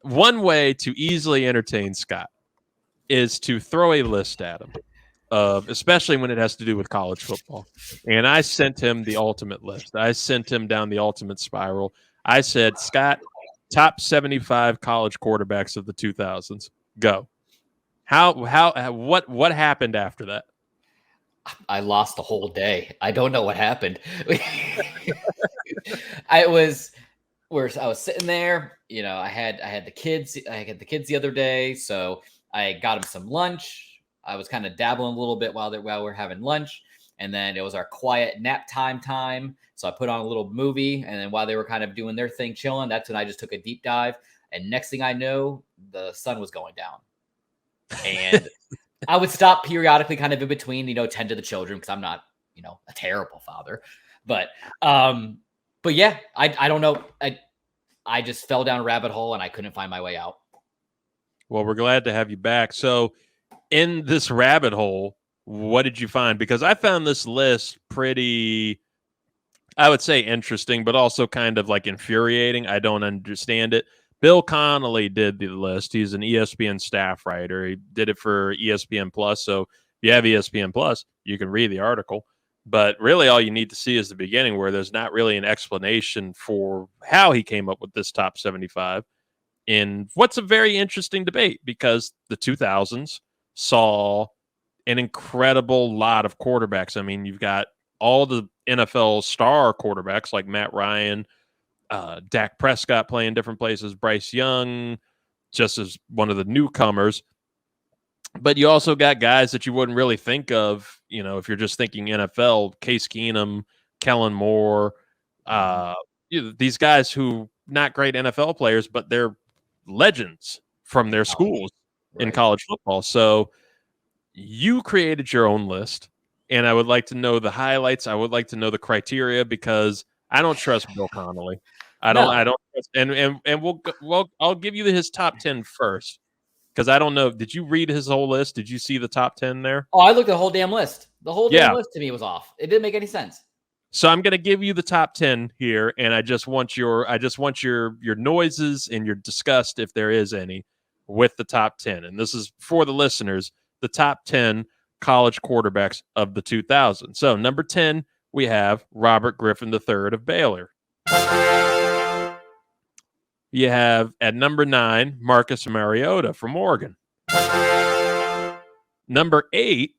one way to easily entertain Scott is to throw a list at him of, especially when it has to do with college football. And I sent him the ultimate list. I sent him down the ultimate spiral. I said, Scott, top 75 college quarterbacks of the 2000s. Go. What happened after that? I lost the whole day. I don't know what happened. I was sitting there, I had the kids. I had the kids the other day, so I got them some lunch. I was kind of dabbling a little bit while we're having lunch, and then it was our quiet nap time. So I put on a little movie, and then while they were kind of doing their thing, chilling, that's when I just took a deep dive. And next thing I know, the sun was going down, and I would stop periodically, kind of in between, tend to the children because I'm not, a terrible father, but yeah, I don't know. I just fell down a rabbit hole and I couldn't find my way out. Well, we're glad to have you back. So in this rabbit hole, what did you find? Because I found this list pretty, I would say, interesting, but also kind of like infuriating. I don't understand it. Bill Connolly did the list. He's an ESPN staff writer. He did it for ESPN Plus. So if you have ESPN Plus, you can read the article. But really, all you need to see is the beginning, where there's not really an explanation for how he came up with this top 75 in what's a very interesting debate, because the 2000s saw an incredible lot of quarterbacks. I mean, you've got all the NFL star quarterbacks like Matt Ryan, Dak Prescott playing different places, Bryce Young just as one of the newcomers. But you also got guys that you wouldn't really think of, if you're just thinking NFL, Case Keenum, Kellen Moore, these guys who not great NFL players, but they're legends from their schools in college football. So you created your own list, and I would like to know the highlights. I would like to know the criteria, because I don't trust Bill Connolly. I don't trust, and I'll give you his top 10 first. Because I don't know. Did you read his whole list? Did you see the top 10 there? Oh, I looked at the whole damn list. The whole damn list to me was off. It didn't make any sense. So I'm going to give you the top 10 here, and I just want your noises and your disgust, if there is any, with the top 10. And this is for the listeners, the top 10 college quarterbacks of the 2000s. So number 10, we have Robert Griffin III of Baylor. You have at number 9, Marcus Mariota from Oregon. Number 8,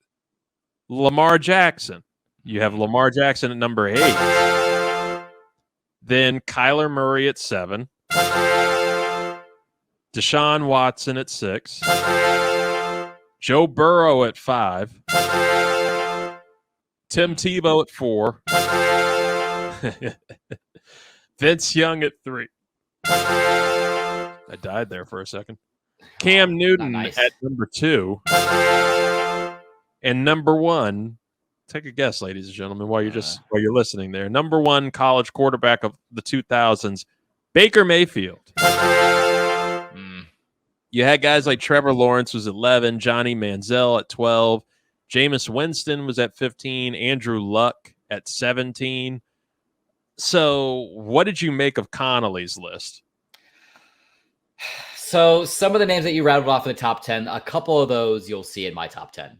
Lamar Jackson. You have Lamar Jackson at number 8. Then Kyler Murray at 7. Deshaun Watson at 6. Joe Burrow at 5. Tim Tebow at 4. Vince Young at 3. I died there for a second. Cam Newton at number 2. And number 1, take a guess, ladies and gentlemen, while you're listening there. Number 1 college quarterback of the 2000s, Baker Mayfield. You had guys like Trevor Lawrence was 11, Johnny Manziel at 12, Jameis Winston was at 15, Andrew Luck at 17. So what did you make of Connolly's list? So some of the names that you rattled off in the top 10, a couple of those you'll see in my top 10.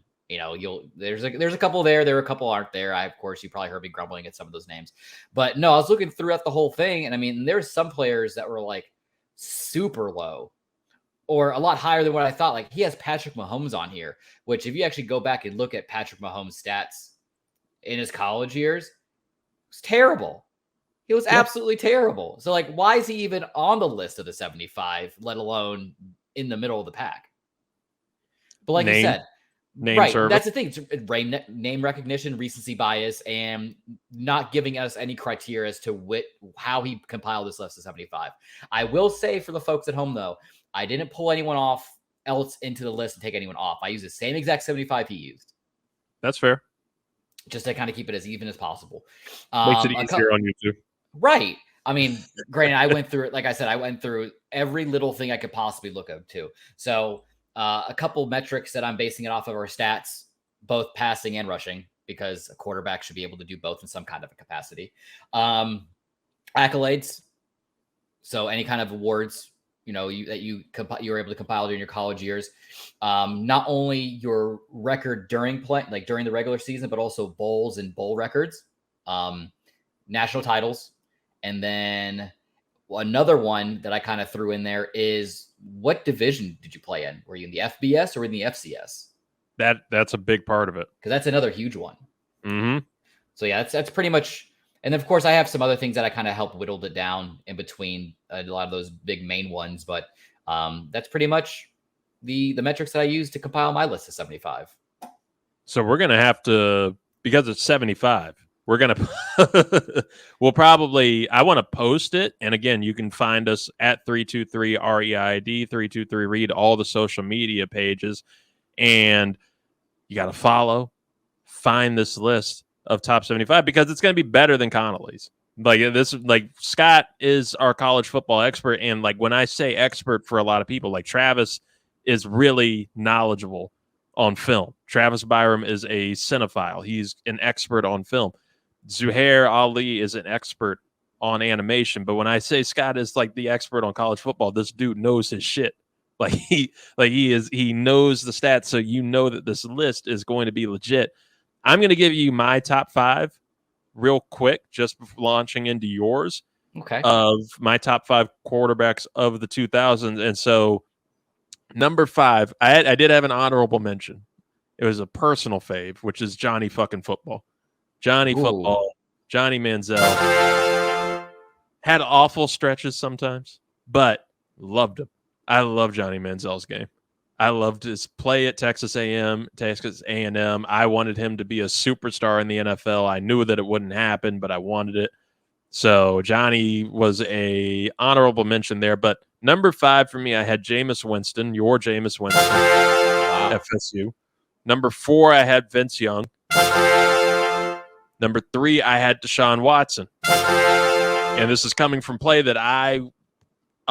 There's a couple there. There are a couple aren't there. Of course, you probably heard me grumbling at some of those names. But no, I was looking throughout the whole thing, and I mean, there's some players that were like super low or a lot higher than what I thought. Like, he has Patrick Mahomes on here, which if you actually go back and look at Patrick Mahomes' stats in his college years, it's terrible. He was absolutely terrible. So, like, why is he even on the list of the 75, let alone in the middle of the pack? But like you said, service. That's the thing. Name recognition, recency bias, and not giving us any criteria as to how he compiled this list of 75. I will say for the folks at home, though, I didn't pull anyone else into the list and take anyone off. I used the same exact 75 he used. That's fair. Just to kind of keep it as even as possible. Makes it easier on you too. Right. I mean, granted, I went through it. Like I said, I went through every little thing I could possibly look at too. So a couple metrics that I'm basing it off of are stats, both passing and rushing, because a quarterback should be able to do both in some kind of a capacity. Accolades. So any kind of awards you were able to compile during your college years. Not only your record during during the regular season, but also bowls and bowl records, national titles, and then another one that I kind of threw in there is, what division did you play in? Were you in the FBS or in the FCS? That's a big part of it, because that's another huge one. Mm-hmm. So yeah, that's pretty much. And of course, I have some other things that I kind of helped whittled it down in between a lot of those big main ones. But that's pretty much the metrics that I use to compile my list of 75. So we're gonna have to, because it's 75. We're gonna we'll probably, I want to post it, and again, you can find us at 323 REID 323 Reid, all the social media pages, and you got to find this list of top 75 because it's going to be better than Connolly's. Like Scott is our college football expert, and like when I say expert for a lot of people, like Travis is really knowledgeable on film. Travis Byram is a cinephile. He's an expert on film. Zuhair Ali is an expert on animation. But when I say Scott is like the expert on college football, this dude knows his shit. He knows the stats, so you know that this list is going to be legit. I'm going to give you my top 5 real quick, just launching into yours. Okay. Of my top 5 quarterbacks of the 2000s. And so number 5, I did have an honorable mention. It was a personal fave, which is Johnny fucking Football. Johnny Football, Johnny Manziel. Had awful stretches sometimes, but loved him. I love Johnny Manziel's game. I loved his play at Texas A&M, Texas A&M. I wanted him to be a superstar in the NFL. I knew that it wouldn't happen, but I wanted it. So Johnny was a honorable mention there. But number 5 for me, I had Jameis Winston, your Jameis Winston, FSU. Number 4, I had Vince Young. Number 3, I had Deshaun Watson. And this is coming from play that a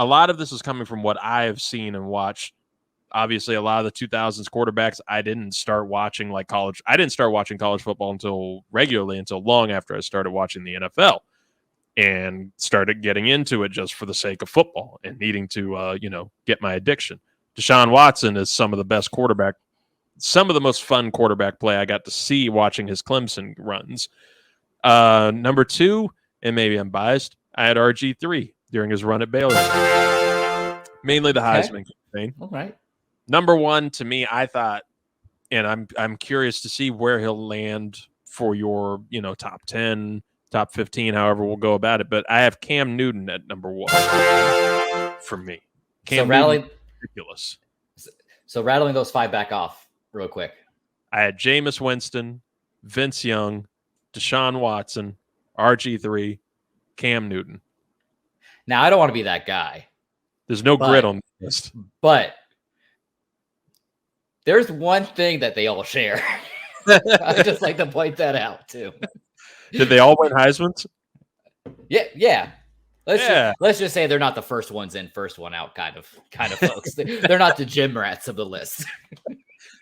lot of this is coming from what I have seen and watched. Obviously, a lot of the 2000s quarterbacks, I didn't start watching college football regularly until long after I started watching the NFL and started getting into it just for the sake of football and needing to, get my addiction. Deshaun Watson is some of the most fun quarterback play I got to see watching his Clemson runs. Number 2, and maybe I'm biased, I had RG3 during his run at Baylor. Mainly the Heisman campaign. All right. Number 1 to me, I thought, and I'm curious to see where he'll land for your, top 10, top 15, however we'll go about it. But I have Cam Newton at number 1 for me. Cam Newton, ridiculous. So rattling those 5 back off real quick. I had Jameis Winston, Vince Young, Deshaun Watson, RG3, Cam Newton. Now, I don't want to be that guy. There's no grit on this list. But there's one thing that they all share. I just like to point that out, too. Did they all win Heismans? Yeah. Let's just say they're not the first ones in, first one out kind of folks. They're not the gym rats of the list.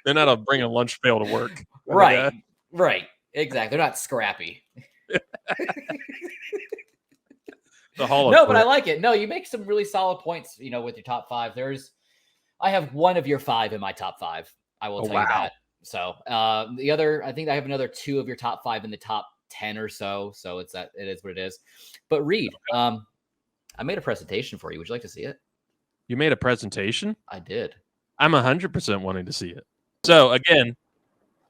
They're not a bring a lunch pail to work. Right. Exactly. They're not scrappy. But I like it. No, you make some really solid points, with your top 5. I have one of your 5 in my top 5. I will tell you that. So the other, I think I have another 2 of your top 5 in the top 10 or so. So it is what it is. But Reid, I made a presentation for you. Would you like to see it? You made a presentation? I did. I'm 100% wanting to see it. So again,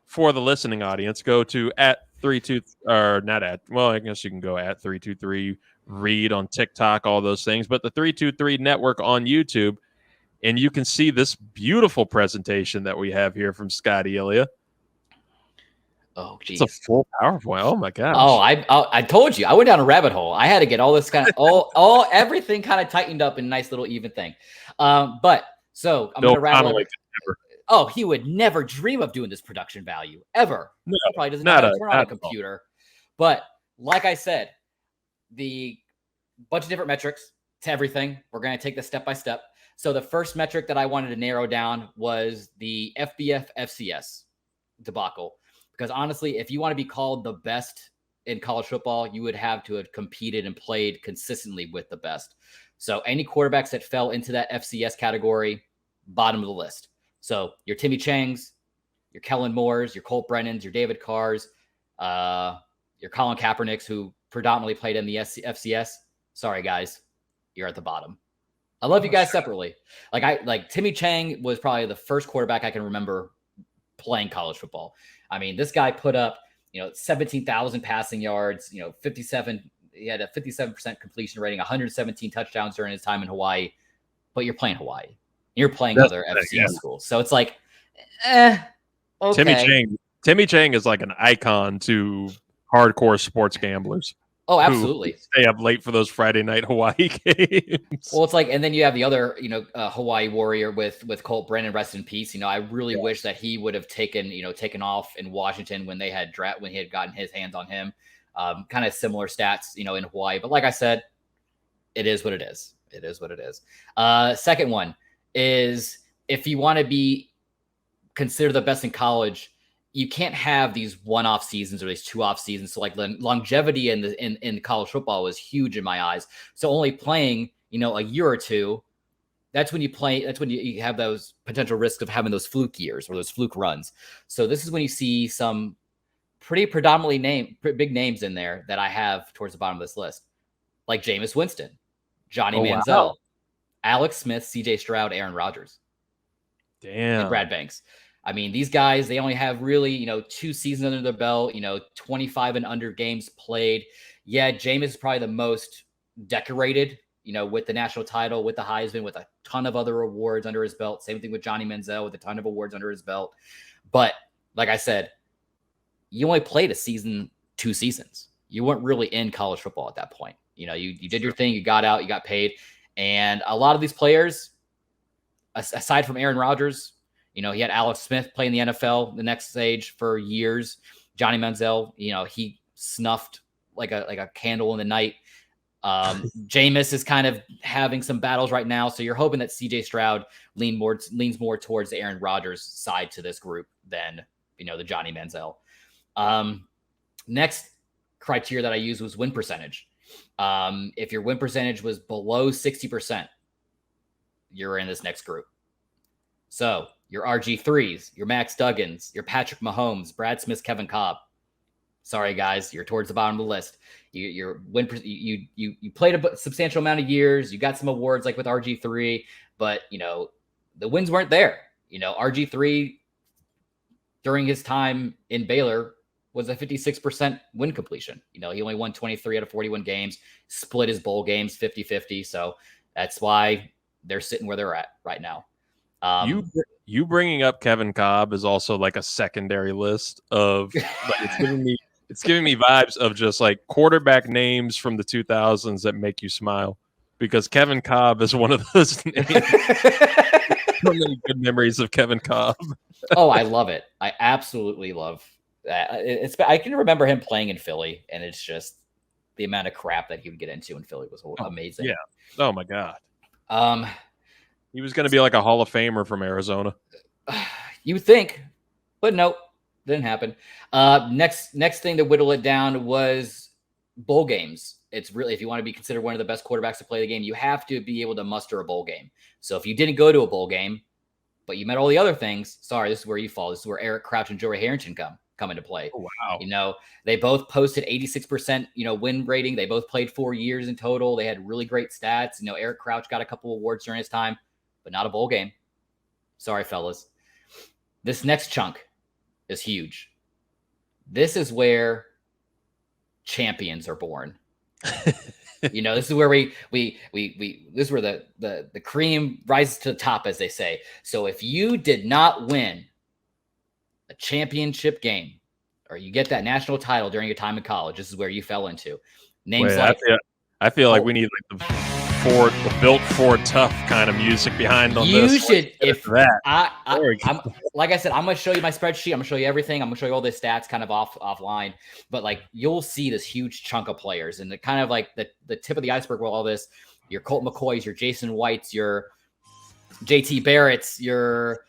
for the listening audience, go to I guess you can go at 323 Reid on TikTok, all those things, but the 323 network on YouTube, and you can see this beautiful presentation that we have here from Scotty Ellia. Oh, geez. It's a full PowerPoint. Oh my gosh. Oh, I told you. I went down a rabbit hole. I had to get all this kind of everything kind of tightened up in a nice little even thing. But so I'm going to rattle it. Oh, he would never dream of doing this production value ever. No, he probably doesn't know how to turn on a computer. But like I said, the bunch of different metrics to everything. We're going to take this step by step. So the first metric that I wanted to narrow down was the FBF FCS debacle. Because honestly, if you want to be called the best in college football, you would have to have competed and played consistently with the best. So any quarterbacks that fell into that FCS category, bottom of the list. So your Timmy Changs, your Kellen Moores, your Colt Brennans, your David Carrs, your Colin Kaepernicks, who predominantly played in the FCS. Sorry, guys, you're at the bottom. I love you guys separately. Like Timmy Chang was probably the first quarterback I can remember playing college football. I mean, this guy put up, 17,000 passing yards, 57. He had a 57% completion rating, 117 touchdowns during his time in Hawaii. But you're playing Hawaii. You're playing other FCS schools. So it's like, okay. Timmy Chang is like an icon to hardcore sports gamblers. Oh, absolutely. Stay up late for those Friday night Hawaii games. Well, it's like, and then you have the other, Hawaii Warrior with Colt Brennan, rest in peace. I really wish that he would have taken off in Washington when he had gotten his hands on him. Kind of similar stats, in Hawaii. But like I said, it is what it is. It is what it is. Second one is, if you want to be considered the best in college, you can't have these one-off seasons or these two-off seasons. So like longevity in college football was huge in my eyes. So only playing, a year or two, that's when you have those potential risks of having those fluke years or those fluke runs. So this is when you see some pretty predominantly big names in there that I have towards the bottom of this list, like Jameis Winston, Johnny Manziel, wow, Alex Smith, CJ Stroud, Aaron Rodgers, and Brad Banks. I mean, these guys, they only have really, 2 seasons under their belt, 25 and under games played. Yeah, Jameis is probably the most decorated, with the national title, with the Heisman, with a ton of other awards under his belt. Same thing with Johnny Manziel, with a ton of awards under his belt. But like I said, you only played a season, 2 seasons. You weren't really in college football at that point. You did your thing, you got out, you got paid. And a lot of these players, aside from Aaron Rodgers, he had Alex Smith playing the NFL the next stage for years. Johnny Manziel, he snuffed like a candle in the night. Jameis is kind of having some battles right now. So you're hoping that CJ Stroud leans more towards the Aaron Rodgers side to this group than, the Johnny Manziel. Next criteria that I used was win percentage. If your win percentage was below 60%, you're in this next group. So your RG3s, your Max Duggins, your Patrick Mahomes, Brad Smith, Kevin Cobb. Sorry, guys, you're towards the bottom of the list. You played a substantial amount of years. You got some awards like with RG3, but the wins weren't there. RG3 during his time in Baylor was a 56% win completion. He only won 23 out of 41 games, split his bowl games 50-50. So that's why they're sitting where they're at right now. You bringing up Kevin Cobb is also like a secondary list of it's giving me vibes of just like quarterback names from the 2000s that make you smile, because Kevin Cobb is one of those names. So many good memories of Kevin Cobb. Oh, I love it. I absolutely love that. I can remember him playing in Philly, and it's just the amount of crap that he would get into in Philly was amazing. Yeah. Oh my God. He was going to be like a Hall of Famer from Arizona. You would think, but nope, didn't happen. Next thing to whittle it down was bowl games. It's really, if you want to be considered one of the best quarterbacks to play the game, you have to be able to muster a bowl game. So if you didn't go to a bowl game, but you met all the other things, sorry, this is where you fall. This is where Eric Crouch and Joey Harrington come into play. Oh, wow. They both posted 86%, win rating. They both played 4 years in total. They had really great stats. Eric Crouch got a couple awards during his time, but not a bowl game. Sorry, fellas. This next chunk is huge. This is where champions are born. This is where this is where the cream rises to the top, as they say. So if you did not win a championship game, or you get that national title during your time in college, this is where you fell into. Names I feel like we need like the built for tough kind of music behind on you this. You should, if that. I'm, like I said, I'm going to show you my spreadsheet. I'm going to show you everything. I'm going to show you all the stats kind of offline. But like, you'll see this huge chunk of players, and the kind of like the tip of the iceberg with all this. Your Colt McCoys, your Jason Whites, your JT Barretts, your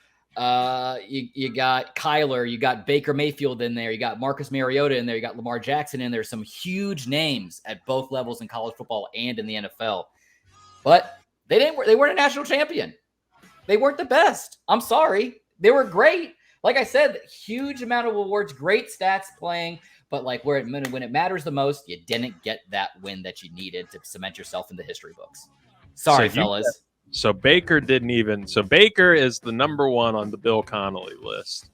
you got Kyler, you got Baker Mayfield in there, you got Marcus Mariota in there, you got Lamar Jackson in there. Some huge names at both levels in college football and in the NFL. but they weren't a national champion. They weren't the best. I'm sorry. They were great. Like I said, huge amount of awards, great stats playing, but like when it matters the most, you didn't get that win that you needed to cement yourself in the history books. Sorry, fellas. So Baker didn't even. So Baker is the number one on the Bill Connolly list,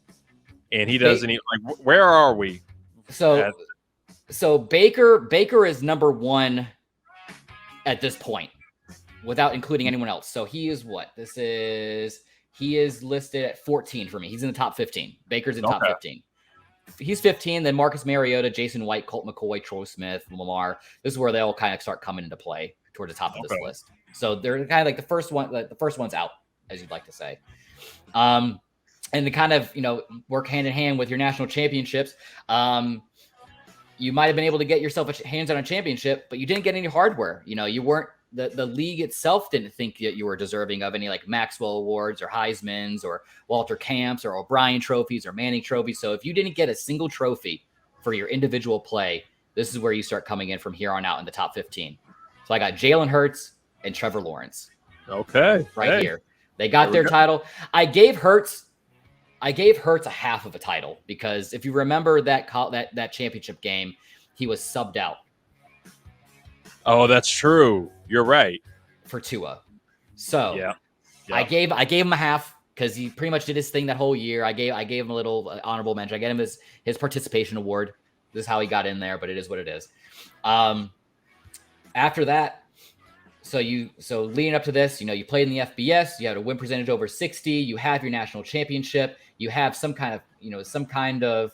and he doesn't even like. Where are we? So Baker is number one at this point, without including anyone else. So he is what? He is listed at 14 for me. He's in the top 15. Baker's in top 15. He's 15. Then Marcus Mariota, Jason White, Colt McCoy, Troy Smith, Lamar. This is where they all kind of start coming into play towards the top of this list. So they're kind of like the first one's out, as you'd like to say. And to kind of, work hand in hand with your national championships. You might have been able to get yourself hands on a championship, but you didn't get any hardware. You weren't, the league itself didn't think that you were deserving of any like Maxwell Awards or Heisman's or Walter Camps or O'Brien trophies or Manning trophies. So if you didn't get a single trophy for your individual play, this is where you start coming in from here on out in the top 15. So I got Jalen Hurts and Trevor Lawrence. Okay. Right here. They got their title. I gave Hurts a half of a title because if you remember that championship game, he was subbed out. Oh, that's true. You're right. For Tua. So yeah. I gave him a half because he pretty much did his thing that whole year. I gave him a little honorable mention. I gave him his participation award. This is how he got in there, but it is what it is. After that, so leading up to this, you played in the FBS, you had a win percentage over 60, you have your national championship, you have some kind of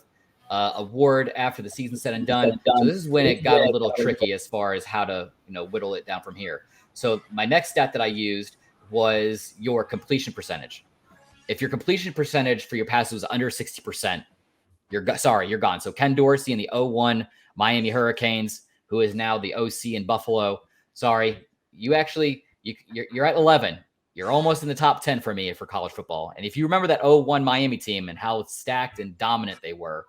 award after the season said and done. So this is when it got a little tricky as far as how to, whittle it down from here. So my next stat that I used was your completion percentage. If your completion percentage for your passes was under 60%, you're gone. So Ken Dorsey in the 01 Miami Hurricanes, who is now the OC in Buffalo. Sorry, you're at 11. You're almost in the top 10 for me for college football. And if you remember that 01 Miami team and how stacked and dominant they were,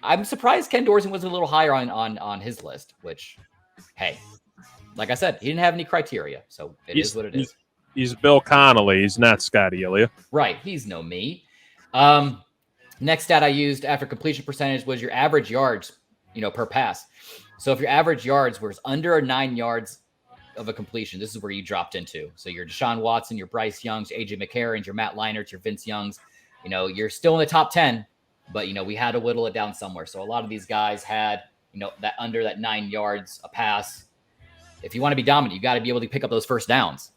I'm surprised Ken Dorsey was a little higher on his list, which, hey, like I said, he didn't have any criteria. So it is what it is. He's Bill Connolly. He's not Scotty Ellia. Right. He's no me. Next stat I used after completion percentage was your average yards, per pass. So if your average yards was under 9 yards of a completion, this is where you dropped into. So your Deshaun Watson, your Bryce Youngs, AJ McCarron, your Matt Leinerts, your Vince Youngs, you're still in the top 10, but we had to whittle it down somewhere. So a lot of these guys had, that under that 9 yards a pass. If you want to be dominant, you got to be able to pick up those first downs.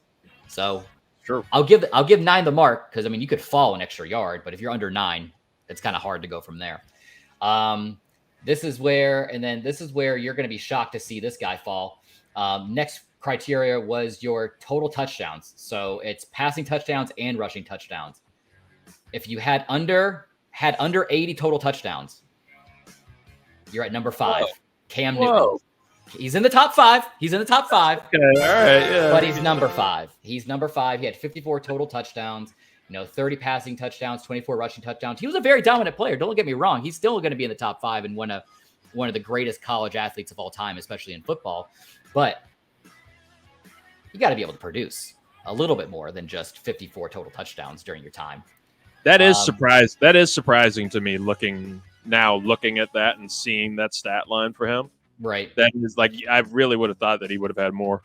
So sure, I'll give 9 the mark because you could fall an extra yard, but if you're under 9, it's kind of hard to go from there. This is where you're going to be shocked to see this guy fall. Next criteria was your total touchdowns. So it's passing touchdowns and rushing touchdowns. If you had under 80 total touchdowns, you're at number 5. Cam Newton. He's in the top 5. Okay, all right, yeah. But he's number 5. He had 54 total touchdowns. 30 passing touchdowns, 24 rushing touchdowns. He was a very dominant player. Don't get me wrong. He's still going to be in the top 5 and one of the greatest college athletes of all time, especially in football. But you got to be able to produce a little bit more than just 54 total touchdowns during your time. That is surprising to me looking at that and seeing that stat line for him. Right. That is I really would have thought that he would have had more.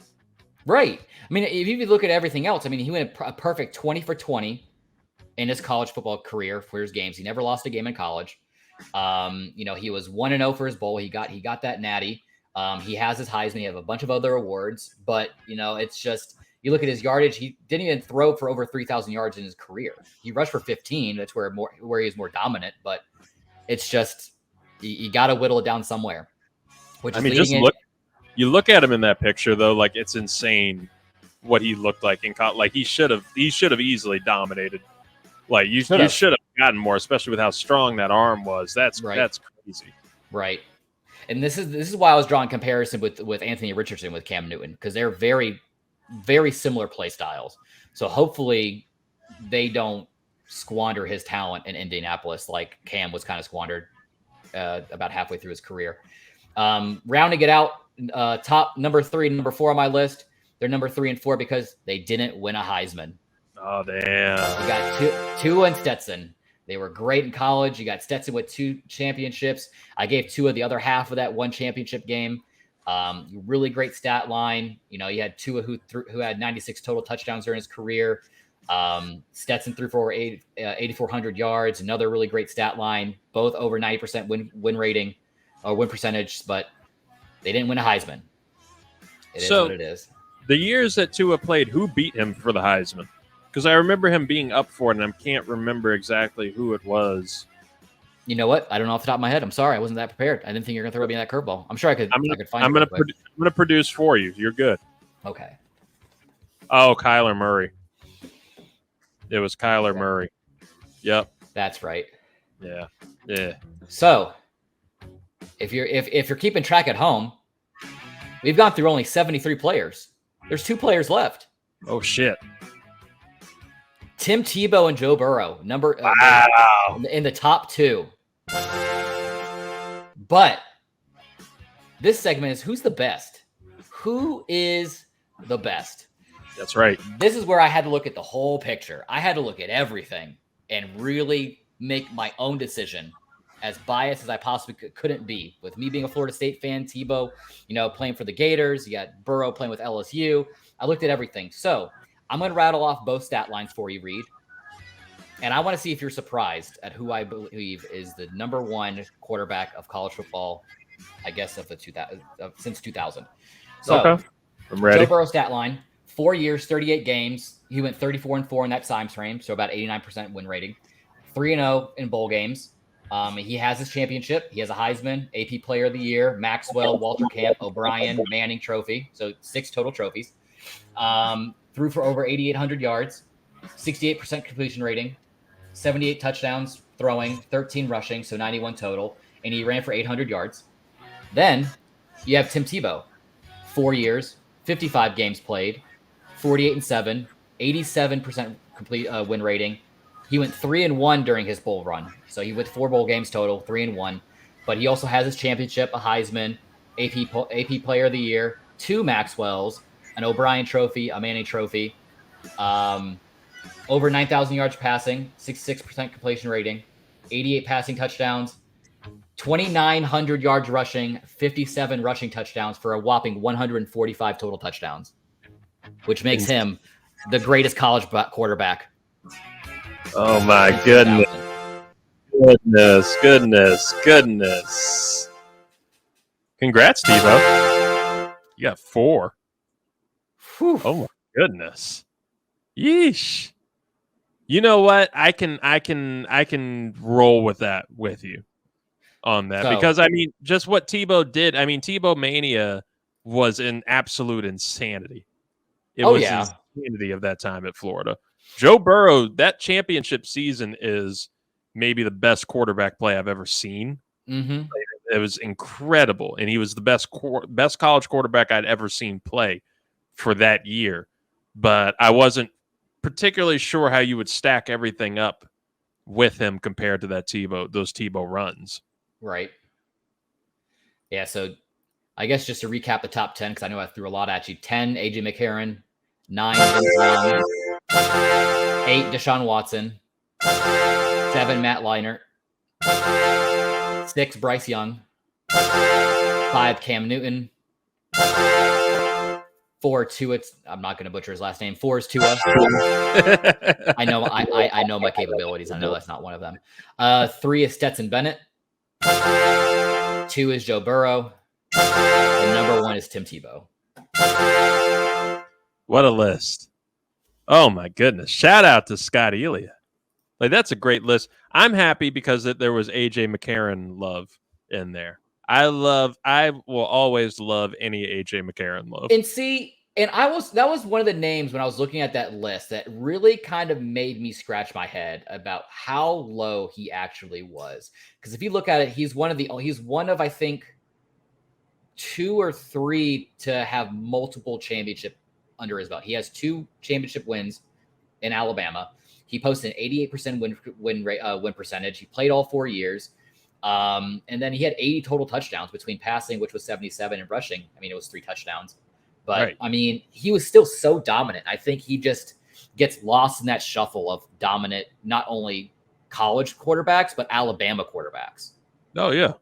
Right. If you look at everything else, he went a perfect 20 for 20 in his college football career for his games. He never lost a game in college. He was 1-0 for his bowl. He got that natty. He has his Heisman. He has a bunch of other awards, but it's just, you look at his yardage. He didn't even throw for over 3,000 yards in his career. He rushed for 15. That's where he is more dominant, but it's just, you got to whittle it down somewhere. Which is you look at him in that picture though, it's insane what he looked like in college. He should have easily dominated. You should have gotten more, especially with how strong that arm was. That's crazy. Right. And this is why I was drawing comparison with Anthony Richardson with Cam Newton, because they're very, very similar play styles. So hopefully they don't squander his talent in Indianapolis like Cam was kind of squandered about halfway through his career. Rounding it out, top number 3, number 4 on my list, They're number 3 and 4 because they didn't win a Heisman. Oh, damn. You got Tua and Stetson. They were great in college. You got Stetson with 2 championships. I gave Tua the other half of that 1 championship game. Really great stat line. You know, you had Tua who had 96 total touchdowns during his career. Stetson threw for over 8,400 yards. Another really great stat line. Both over 90% win rating or win percentage, but they didn't win a Heisman. It is what it is. The years that Tua played, who beat him for the Heisman? Because I remember him being up for it, and I can't remember exactly who it was. You know what? I don't know off the top of my head. I'm sorry, I wasn't that prepared. I didn't think you were going to throw me that curveball. I'm sure I could find. I'm going to produce for you. You're good. Okay. Oh, Kyler Murray. It was Kyler Murray. Yep. That's right. Yeah. So, if you're keeping track at home, we've gone through only 73 players. There's 2 players left. Oh shit. Tim Tebow and Joe Burrow, in the top 2. But this segment is who's the best? Who is the best? That's right. This is where I had to look at the whole picture. I had to look at everything and really make my own decision, as biased as I possibly couldn't be. With me being a Florida State fan, Tebow, playing for the Gators, you got Burrow playing with LSU. I looked at everything. So I'm going to rattle off both stat lines for you, Reid. And I want to see if you're surprised at who I believe is the number 1 quarterback of college football, I guess, since 2000. So, okay. I'm ready. Joe Burrow stat line, 4 years, 38 games. He went 34-4 in that time frame, so about 89% win rating. 3-0 in bowl games. He has his championship. He has a Heisman, AP Player of the Year, Maxwell, Walter Camp, O'Brien, Manning trophy. So 6 total trophies. Threw for over 8,800 yards, 68% completion rating, 78 touchdowns throwing, 13 rushing, so 91 total, and he ran for 800 yards. Then you have Tim Tebow, 4 years, 55 games played, 48-7, 87% complete win rating. He went 3-1 during his bowl run, so he went 4 bowl games total, 3-1. But he also has his championship, a Heisman, AP Player of the Year, 2 Maxwells, an O'Brien trophy, a Manning trophy, over 9,000 yards passing, 66% completion rating, 88 passing touchdowns, 2,900 yards rushing, 57 rushing touchdowns for a whopping 145 total touchdowns, which makes him the greatest college quarterback. Oh my goodness. Goodness. Congrats, Tebow. You got 4. Whew. Oh my goodness. Yeesh. You know what? I can roll with that with you on that, because I mean, just what Tebow did. I mean, Tebow mania was an absolute insanity. It was insanity of that time at Florida. Joe Burrow, that championship season is maybe the best quarterback play I've ever seen. Mm-hmm. It was incredible, and he was the best college quarterback I'd ever seen play for that year. But I wasn't particularly sure how you would stack everything up with him compared to those Tebow runs. Right. Yeah, so I guess just to recap the top 10, because I know I threw a lot at you. 10, A.J. McCarron. 9, Vince Young. 8, Deshaun Watson. 7, Matt Leinart. 6, Bryce Young. 5, Cam Newton. 4, Tua. I'm not going to butcher his last name. 4 is Tua. I know my capabilities. I know that's not one of them. 3 is Stetson Bennett. 2 is Joe Burrow. And number 1 is Tim Tebow. What a list. Oh my goodness. Shout out to Scott Ellia. Like, that's a great list. I'm happy because there was AJ McCarron love in there. I will always love any AJ McCarron love. And see, that was one of the names when I was looking at that list that really kind of made me scratch my head about how low he actually was. Because if you look at it, he's one of I think 2 or 3 to have multiple championship under his belt. He has 2 championship wins in Alabama. He posted an 88% win percentage. He played all 4 years. And then he had 80 total touchdowns between passing, which was 77, and rushing. I mean, it was 3 touchdowns. But Right. I mean, he was still so dominant. I think he just gets lost in that shuffle of dominant, not only college quarterbacks, but Alabama quarterbacks. Oh yeah.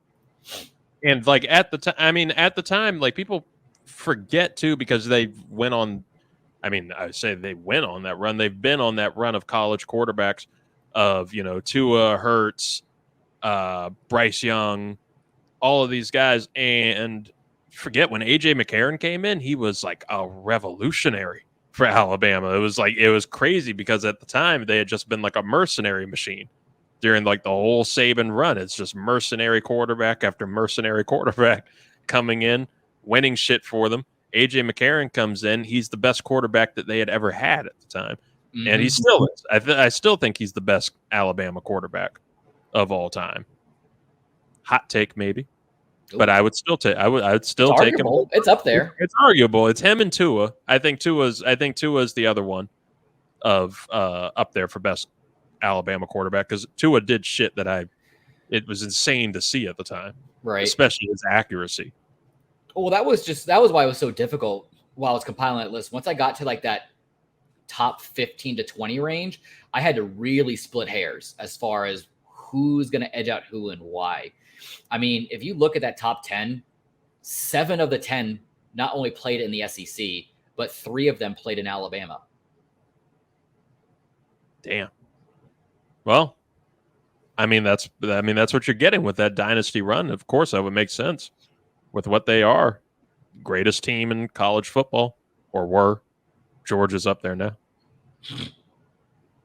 And like at the time, I mean, at the time, like people forget too because they went on. I mean, I say they went on that run. They've been on that run of college quarterbacks of Tua, Hurts, Bryce Young, all of these guys, and forget when AJ McCarron came in, he was like a revolutionary for Alabama. It was crazy because at the time they had just been like a mercenary machine during like the whole Saban run. It's just mercenary quarterback after mercenary quarterback coming in, winning shit for them. AJ McCarron comes in. He's the best quarterback that they had ever had at the time. And he still is. I still think he's the best Alabama quarterback of all time. Hot take, maybe. But I would still take. I would still It's take him. arguable. It's up there. It's arguable. It's him and Tua. I think Tua's the other one of up there for best Alabama quarterback because Tua did shit that it was insane to see at the time, Right. especially his accuracy. Well, that was why it was so difficult while I was compiling that list. Once I got to like that top 15 to 20 range, I had to really split hairs as far as who's going to edge out who and why. I mean, if you look at that top 10, 7 of the 10 not only played in the SEC, but 3 of them played in Alabama. Damn. Well, I mean that's what you're getting with that dynasty run. Of course, that would make sense with what they are. Greatest team in college football, or were. Georgia's up there now.